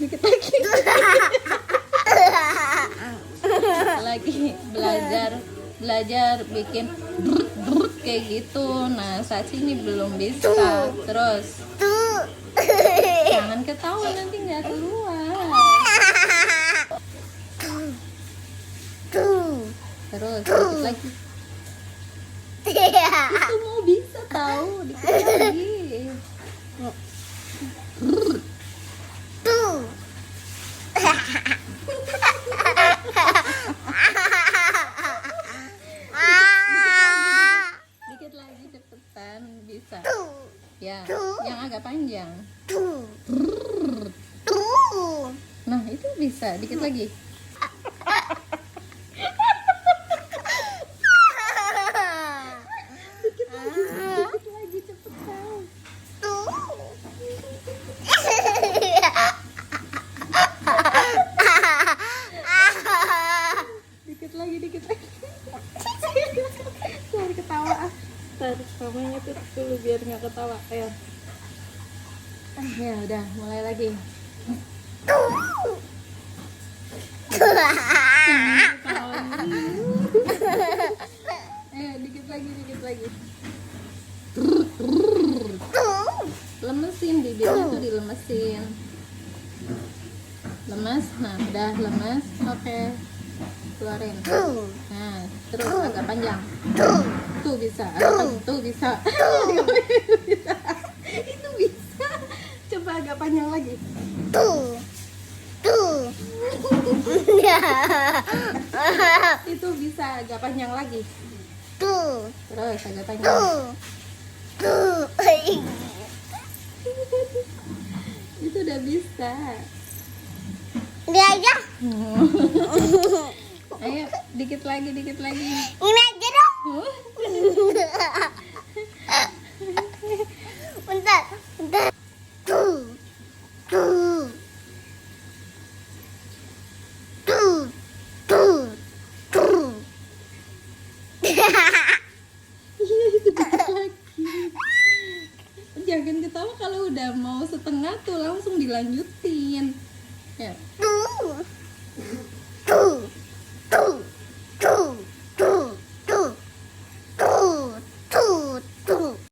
Dikit lagi. Lagi belajar bikin brut kayak gitu. Nah, saat ini belum bisa. Terus jangan ketawa, nanti nggak keluar. Terus dikit lagi. Itu mau bisa tahu, dikit lagi. Dikit lagi, cepetan, bisa. Ya, yang agak panjang. Nah, itu bisa, dikit lagi. Dikit lagi, cepetan. Dikit lagi. Sorry, ketawa. Ntar mamanya tutup dulu biar nggak ketawa. Ayo. Ya udah, mulai lagi. Ayo, dikit lagi. Lemesin bibirnya tuh, dilemesin. Lemes, nah udah lemes. Oke, keluarin. Nah, terus agak panjang. Tuh bisa, tuh bisa. Itu bisa. Coba agak panjang lagi. Itu bisa agak panjang lagi. Terus agak panjang. Itu udah bisa. aja. Ayo, dikit lagi. Ini aja dong. Bentar. Iya, itu dikit lagi. Jangan ketawa, kalau udah mau setengah tuh langsung dilanjutin. Ya.